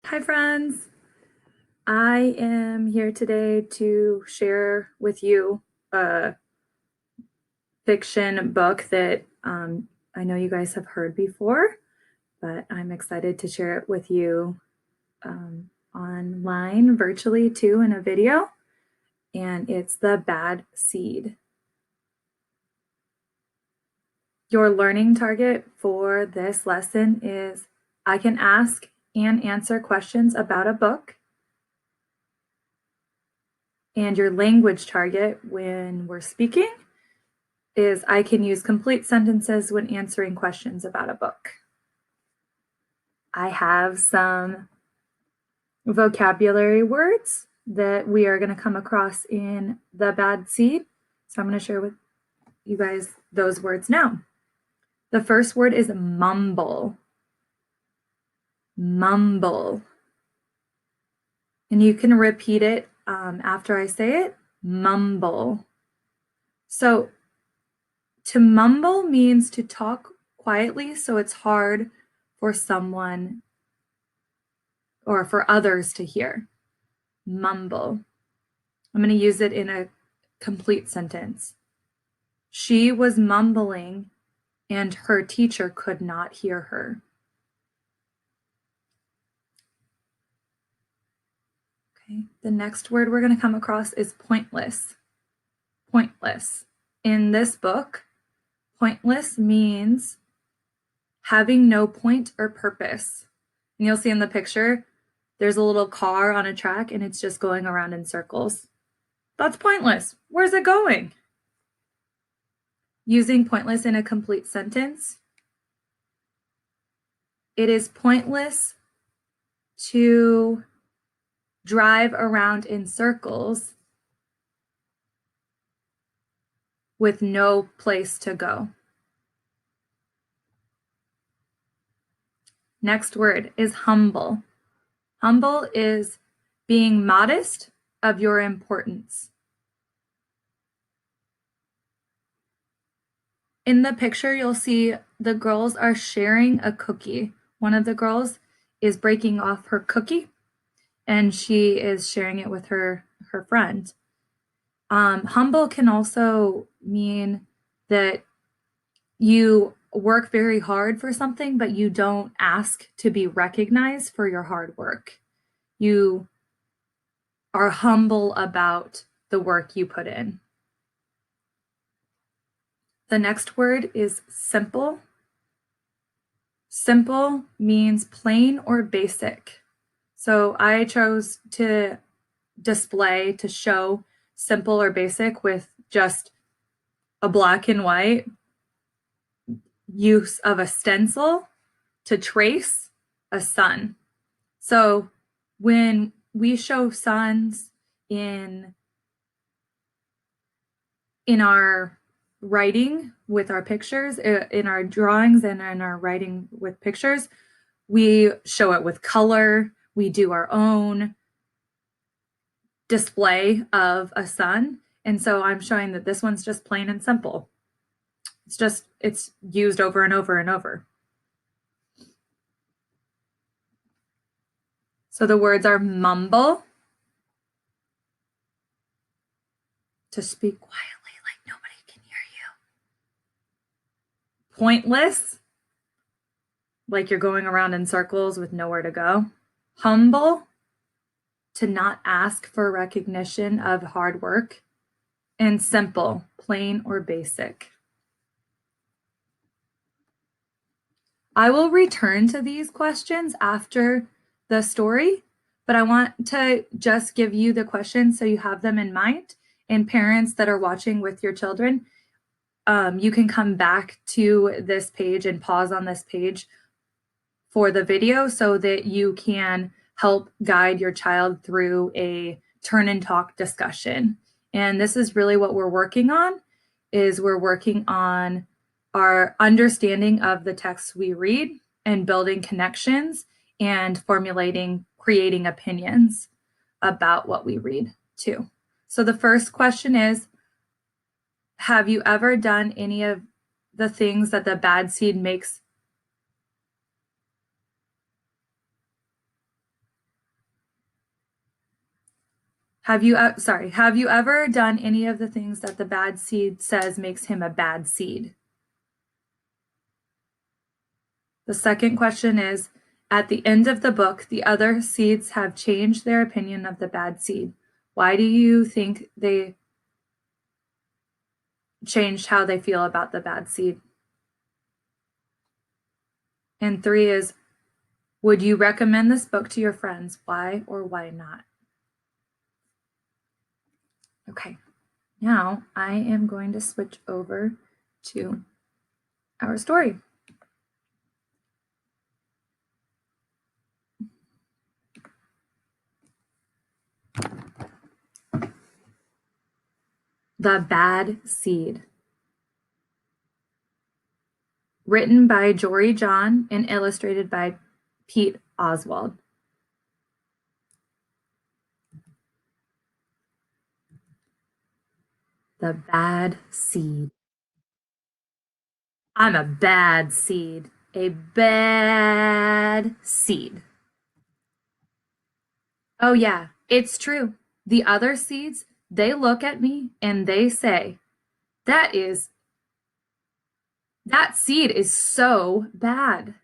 Hi friends, I am here today to share with you a fiction book that I know you guys have heard before, but I'm excited to share it with you online, virtually too, in a video, and it's The Bad Seed. Your learning target for this lesson is I can ask and answer questions about a book. And your language target when we're speaking is I can use complete sentences when answering questions about a book. I have some vocabulary words that we are going to come across in The Bad Seed. So I'm going to share with you guys those words now. The first word is mumble. Mumble. And you can repeat it after I say it. Mumble. So to mumble means to talk quietly so it's hard for someone or for others to hear. Mumble. I'm going to use it in a complete sentence. She was mumbling and her teacher could not hear her. Okay. The next word we're going to come across is pointless. Pointless. In this book, pointless means having no point or purpose. And you'll see in the picture, there's a little car on a track and it's just going around in circles. That's pointless. Where's it going? Using pointless in a complete sentence. It is pointless to drive around in circles with no place to go. Next word is humble. Humble is being modest of your importance. In the picture, you'll see the girls are sharing a cookie. One of the girls is breaking off her cookie and she is sharing it with her friend. Humble can also mean that you work very hard for something, but you don't ask to be recognized for your hard work. You are humble about the work you put in. The next word is simple. Simple means plain or basic. So I chose to display, to show simple or basic with just a black and white use of a stencil to trace a sun. So when we show suns in our writing with our pictures, in our drawings and in our writing with pictures, we show it with color. We do our own display of a sun. And so I'm showing that this one's just plain and simple. It's used over and over and over. So the words are mumble, to speak quietly like nobody can hear you. Pointless, like you're going around in circles with nowhere to go. Humble, to not ask for recognition of hard work. And simple, plain or basic. I will return to these questions after the story, but I want to just give you the questions so you have them in mind. And parents that are watching with your children, you can come back to this page and pause on this page for the video so that you can help guide your child through a turn and talk discussion. And this is really what we're working on, is we're working on our understanding of the texts we read and building connections and creating opinions about what we read too. So the first question is, have you ever done any of the things that the bad seed makes Have you ever done any of the things that the bad seed says makes him a bad seed? The second question is, at the end of the book, the other seeds have changed their opinion of the bad seed. Why do you think they changed how they feel about the bad seed? And 3 is, would you recommend this book to your friends? Why or why not? Okay, now I am going to switch over to our story. The Bad Seed. Written by Jory John and illustrated by Pete Oswald. The Bad Seed. I'm a bad seed. A bad seed. Oh, yeah, it's true. The other seeds, they look at me and they say, that seed is so bad.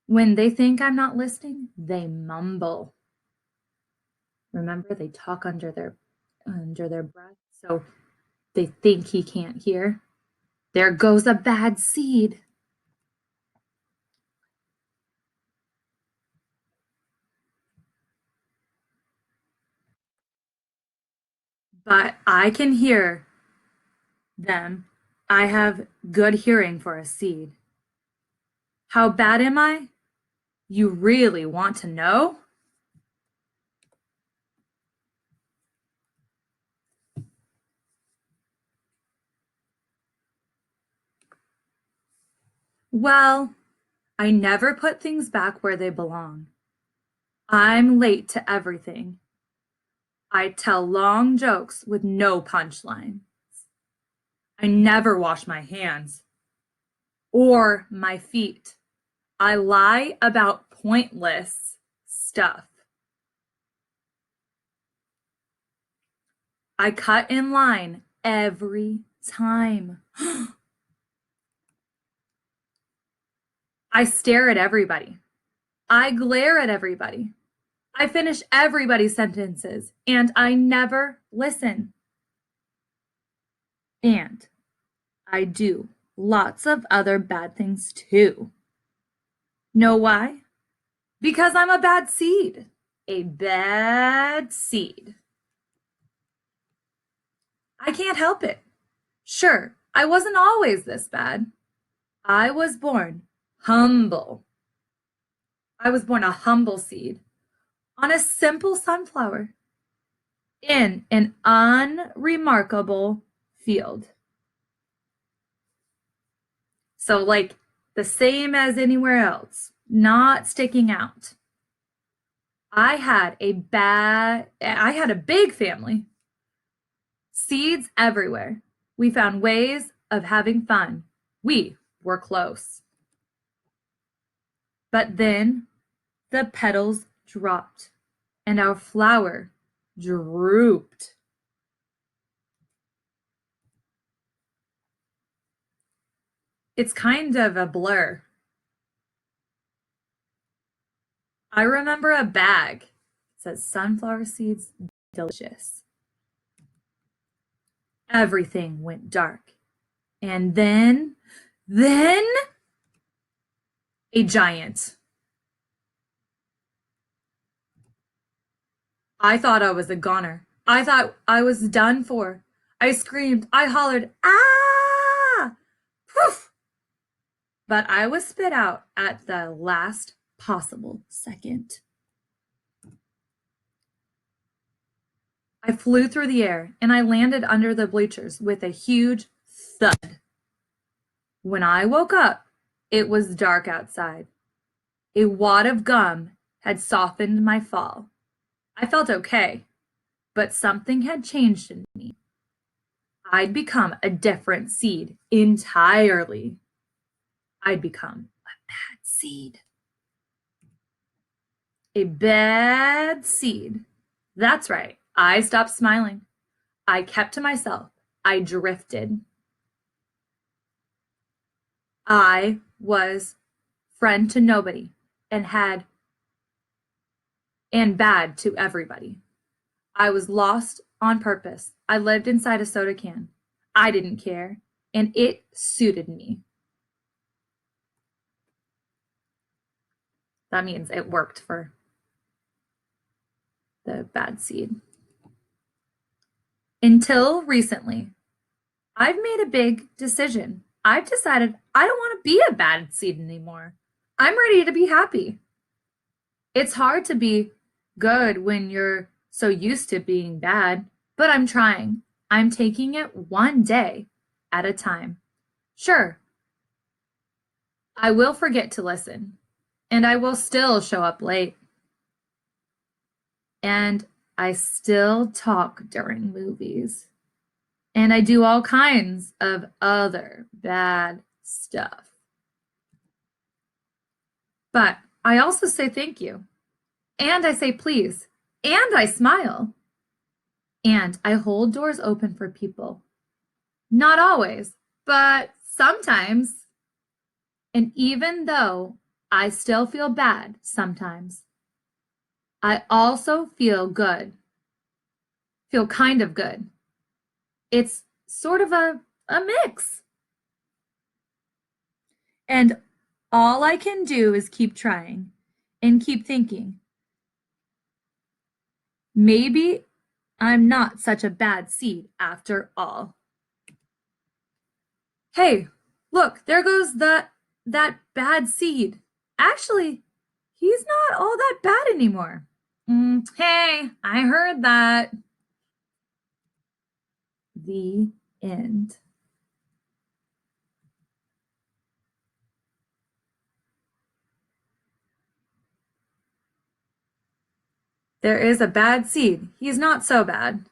When they think I'm not listening, they mumble. Remember, they talk under their breath, so they think he can't hear. There goes a bad seed. But I can hear them. I have good hearing for a seed. How bad am I? You really want to know? Well, I never put things back where they belong. I'm late to everything. I tell long jokes with no punchline. I never wash my hands or my feet. I lie about pointless stuff. I cut in line every time. I stare at everybody. I glare at everybody. I finish everybody's sentences and I never listen. And I do lots of other bad things too. Know why? Because I'm a bad seed. A bad seed. I can't help it. Sure, I wasn't always this bad. I was born humble. I was born a humble seed on a simple sunflower in an unremarkable field. So, like the same as anywhere else, not sticking out. I had a big family. Seeds everywhere. We found ways of having fun. We were close. But then the petals dropped and our flower drooped. It's kind of a blur. I remember a bag. It says sunflower seeds, delicious. Everything went dark. And then a giant. I thought I was a goner. I thought I was done for. I screamed, I hollered, ah! Poof! But I was spit out at the last possible second. I flew through the air and I landed under the bleachers with a huge thud. When I woke up, it was dark outside. A wad of gum had softened my fall. I felt okay, but something had changed in me. I'd become a different seed entirely. I'd become a bad seed. A bad seed. That's right. I stopped smiling. I kept to myself. I drifted. I was friend to nobody and bad to everybody. I was lost on purpose. I lived inside a soda can. I didn't care, and it suited me. That means it worked for the bad seed. Until recently, I've made a big decision. I've decided I don't want to be a bad seed anymore. I'm ready to be happy. It's hard to be good when you're so used to being bad, but I'm trying. I'm taking it one day at a time. Sure, I will forget to listen, and I will still show up late. And I still talk during movies. And I do all kinds of other bad stuff. But I also say thank you. And I say please. And I smile. And I hold doors open for people. Not always, but sometimes. And even though I still feel bad sometimes, I also feel good. Feel kind of good. It's sort of a mix. And all I can do is keep trying and keep thinking. Maybe I'm not such a bad seed after all. Hey, look, there goes that bad seed. Actually, he's not all that bad anymore. Hey, I heard that. The end. There is a bad seed. He's not so bad.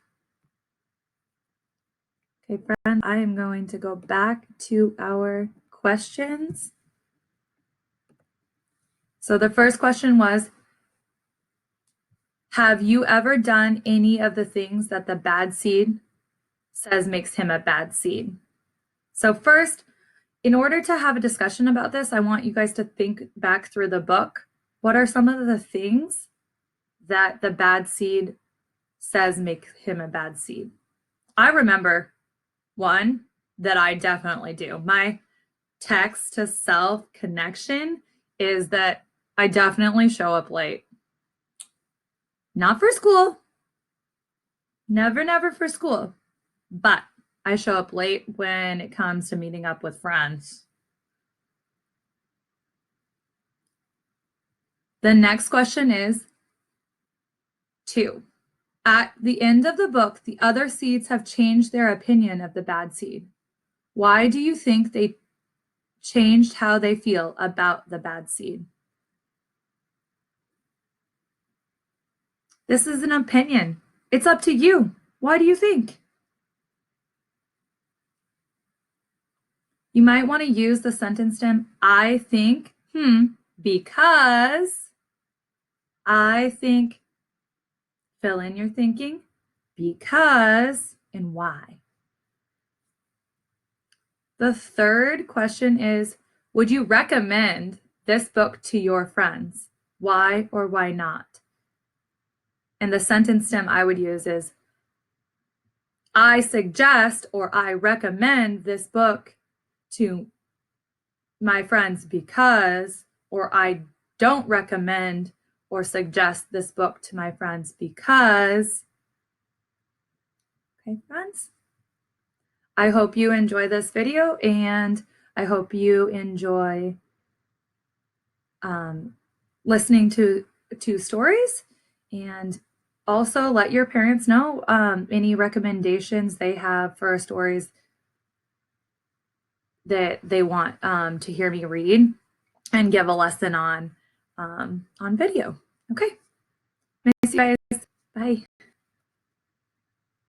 Okay, friends, I am going to go back to our questions. So the first question was, have you ever done any of the things that the bad seed says makes him a bad seed? So first, in order to have a discussion about this, I want you guys to think back through the book. What are some of the things that the bad seed says make him a bad seed? I remember one that I definitely do. My text to self connection is that I definitely show up late. Not for school. Never for school. But I show up late when it comes to meeting up with friends. The next question is 2. At the end of the book, the other seeds have changed their opinion of the bad seed. Why do you think they changed how they feel about the bad seed? This is an opinion. It's up to you. Why do you think? You might want to use the sentence stem, I think, because I think, fill in your thinking, because, and why. The third question is, would you recommend this book to your friends? Why or why not? And the sentence stem I would use is, I suggest or I recommend this book to my friends because, or I don't recommend or suggest this book to my friends because. Okay, friends? I hope you enjoy this video and I hope you enjoy listening to stories, and also let your parents know any recommendations they have for stories that they want to hear me read and give a lesson on video. Okay. Nice, you guys. Bye.